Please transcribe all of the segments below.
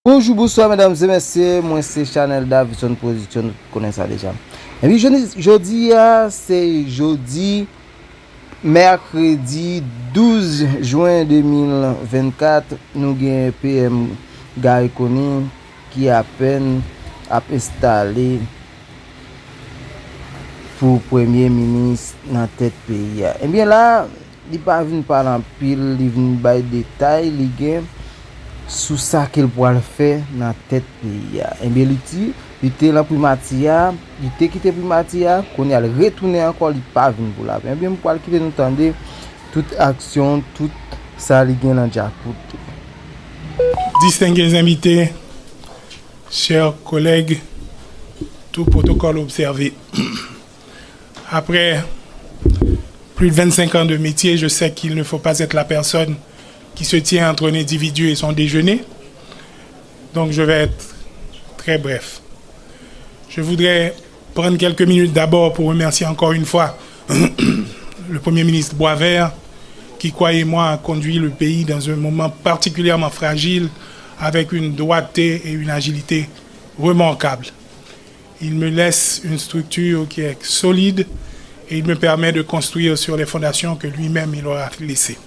Bonjour, bonsoir mesdames et messieurs, moi c'est Chanel Davison Position, vous connaissez ça déjà. Et puis jeudi, c'est jeudi, mercredi 12 juin 2024, nous avons PM Gary Coney qui a peine à installé pour premier ministre dans la tête pays. Et bien là, il n'est pas venu parler en pile, il vient par détail, il gagne sous ça qu'il pourra le faire dans la tête pays. Et bien il était là primatia, il était quitté primatia, qu'on a retourné encore, il pas venu pour là. Et bien pour quitter nous tendre toute action, tout ça il gagne dans Jacout. Distingués invités, chers collègues, tout protocole observé. Après plus de 25 ans de métier, je sais qu'il ne faut pas être la personne qui se tient entre un individu et son déjeuner. Donc je vais être très bref. Je voudrais prendre quelques minutes d'abord pour remercier encore une fois le Premier ministre Boisvert qui, croyez-moi, a conduit le pays dans un moment particulièrement fragile avec une droiteté et une agilité remarquables. Il me laisse une structure qui est solide et il me permet de construire sur les fondations que lui-même il aura laissées.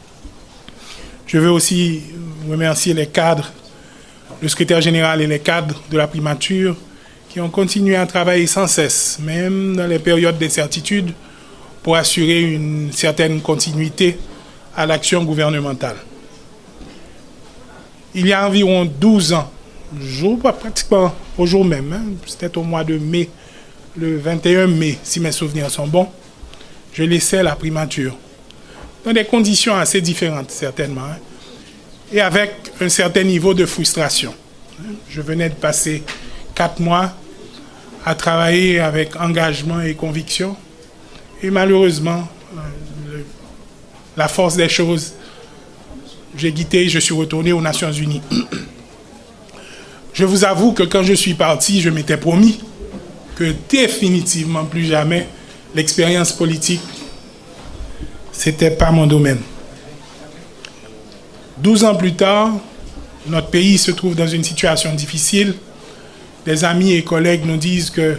Je veux aussi remercier les cadres, le secrétaire général et les cadres de la primature qui ont continué à travailler sans cesse, même dans les périodes d'incertitude, pour assurer une certaine continuité à l'action gouvernementale. Il y a environ 12 ans, pratiquement au jour même, c'était au mois de mai, le 21 mai, si mes souvenirs sont bons, je laissais la primature. Dans des conditions assez différentes, certainement, et avec un certain niveau de frustration. Je venais de passer 4 mois à travailler avec engagement et conviction, et malheureusement, la force des choses, j'ai quitté, je suis retourné aux Nations Unies. Je vous avoue que quand je suis parti, je m'étais promis que définitivement plus jamais l'expérience politique, c'était pas mon domaine. 12 ans plus tard, notre pays se trouve dans une situation difficile. Des amis et collègues nous disent que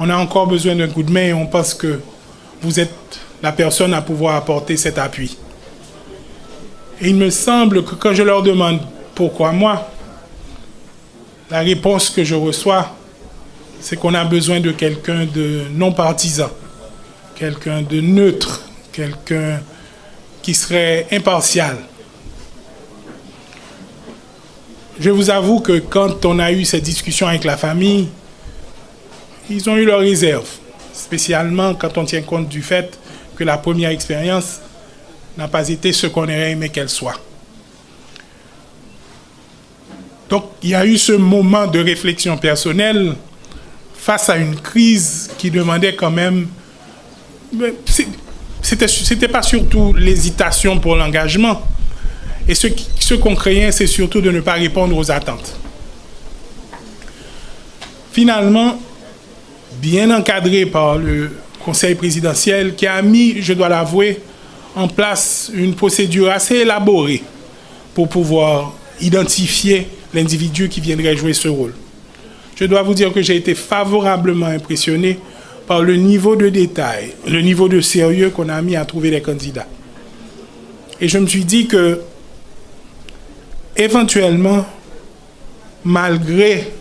on a encore besoin d'un coup de main et on pense que vous êtes la personne à pouvoir apporter cet appui. Et il me semble que quand je leur demande pourquoi moi, la réponse que je reçois, c'est qu'on a besoin de quelqu'un de non partisan, quelqu'un de neutre, quelqu'un qui serait impartial. Je vous avoue que quand on a eu cette discussion avec la famille, ils ont eu leurs réserves, spécialement quand on tient compte du fait que la première expérience n'a pas été ce qu'on aurait aimé qu'elle soit. Donc, il y a eu ce moment de réflexion personnelle face à une crise qui demandait quand même... C'était pas surtout l'hésitation pour l'engagement. Et ce qu'on craignait, c'est surtout de ne pas répondre aux attentes. Finalement, bien encadré par le Conseil présidentiel, qui a mis, je dois l'avouer, en place une procédure assez élaborée pour pouvoir identifier l'individu qui viendrait jouer ce rôle. Je dois vous dire que j'ai été favorablement impressionné par le niveau de détail, le niveau de sérieux qu'on a mis à trouver les candidats. Et je me suis dit que, éventuellement, malgré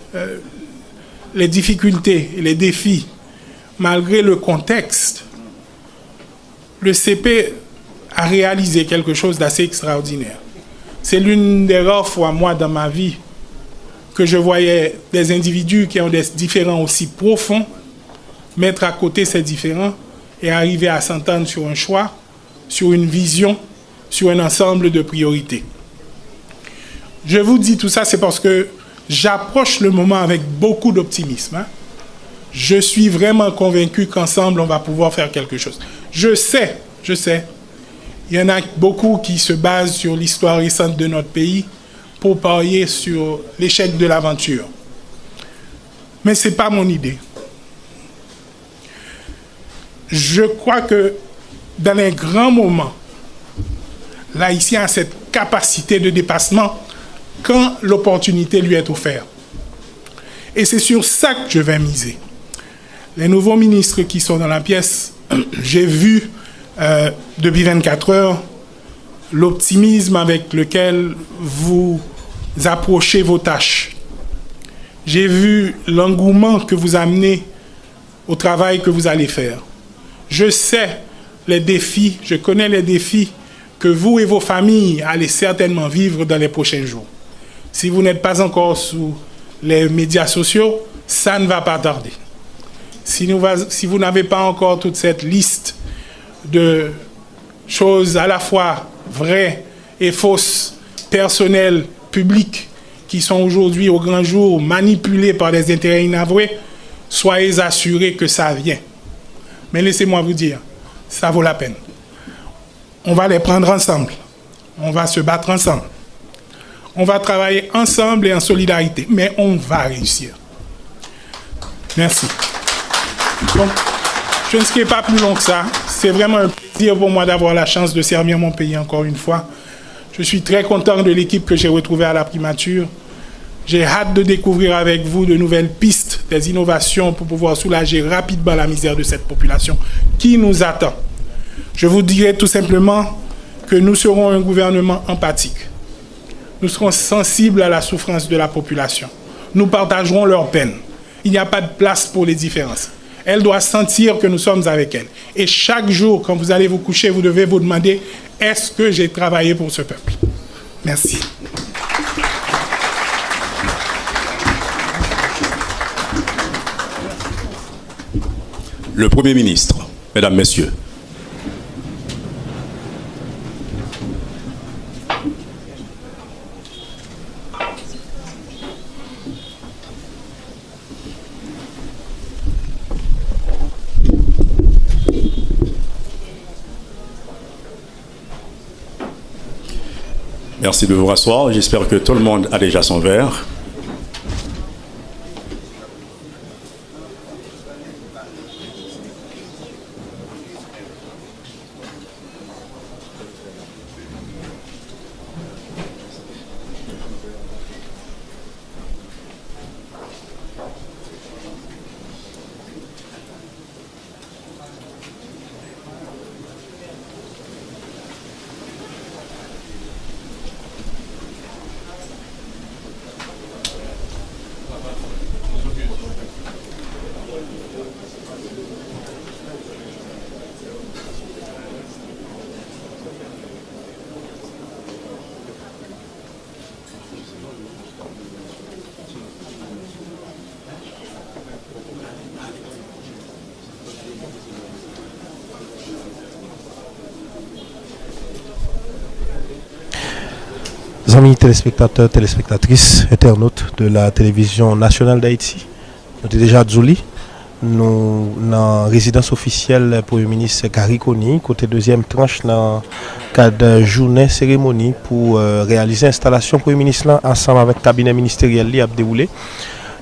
les difficultés et les défis, malgré le contexte, le CP a réalisé quelque chose d'assez extraordinaire. C'est l'une des rares fois, moi, dans ma vie, que je voyais des individus qui ont des différends aussi profonds mettre à côté ces différends et arriver à s'entendre sur un choix, sur une vision, sur un ensemble de priorités. Je vous dis tout ça, c'est parce que j'approche le moment avec beaucoup d'optimisme. Je suis vraiment convaincu qu'ensemble, on va pouvoir faire quelque chose. Je sais, il y en a beaucoup qui se basent sur l'histoire récente de notre pays pour parier sur l'échec de l'aventure. Mais ce n'est pas mon idée. Je crois que dans les grands moments, l'Haïtien a cette capacité de dépassement quand l'opportunité lui est offerte. Et c'est sur ça que je vais miser. Les nouveaux ministres qui sont dans la pièce, j'ai vu depuis 24 heures l'optimisme avec lequel vous approchez vos tâches. J'ai vu l'engouement que vous amenez au travail que vous allez faire. Je sais les défis, je connais les défis que vous et vos familles allez certainement vivre dans les prochains jours. Si vous n'êtes pas encore sous les médias sociaux, ça ne va pas tarder. Si vous n'avez pas encore toute cette liste de choses à la fois vraies et fausses, personnelles, publiques, qui sont aujourd'hui au grand jour manipulées par des intérêts inavoués, soyez assurés que ça vient. Mais laissez-moi vous dire, ça vaut la peine. On va les prendre ensemble. On va se battre ensemble. On va travailler ensemble et en solidarité. Mais on va réussir. Merci. Donc, je ne serai pas plus long que ça. C'est vraiment un plaisir pour moi d'avoir la chance de servir mon pays encore une fois. Je suis très content de l'équipe que j'ai retrouvée à la primature. J'ai hâte de découvrir avec vous de nouvelles pistes, des innovations pour pouvoir soulager rapidement la misère de cette population qui nous attend. Je vous dirai tout simplement que nous serons un gouvernement empathique. Nous serons sensibles à la souffrance de la population. Nous partagerons leur peine. Il n'y a pas de place pour les différences. Elle doit sentir que nous sommes avec elle. Et chaque jour, quand vous allez vous coucher, vous devez vous demander, est-ce que j'ai travaillé pour ce peuple? Merci. Le Premier ministre, Mesdames, Messieurs. Merci de vous rasseoir. J'espère que tout le monde a déjà son verre. Amis téléspectateurs, téléspectatrices, internautes de la télévision nationale d'Haïti, nous sommes déjà à Djouli, nous dans la résidence officielle Premier ministre Gary Coney, côté deuxième tranche dans le cadre de journée cérémonie pour réaliser l'installation Premier ministre là, ensemble avec le cabinet ministériel qui a déroulé.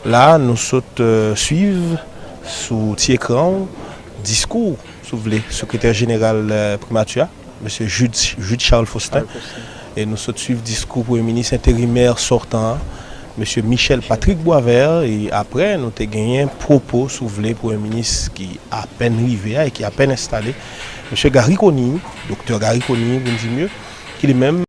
Là, nous suivons sous écran discours, si vous voulez, secrétaire général primature, M. Jude Charles Faustin. Et nous suivons le discours pour le ministre intérimaire sortant, M. Michel Patrick Boisvert. Et après, nous avons gagné un propos soulevé pour un ministre qui a à peine arrivé et qui a à peine installé, M. Gary Coney, docteur Gary Coney, vous me dites mieux, qui lui-même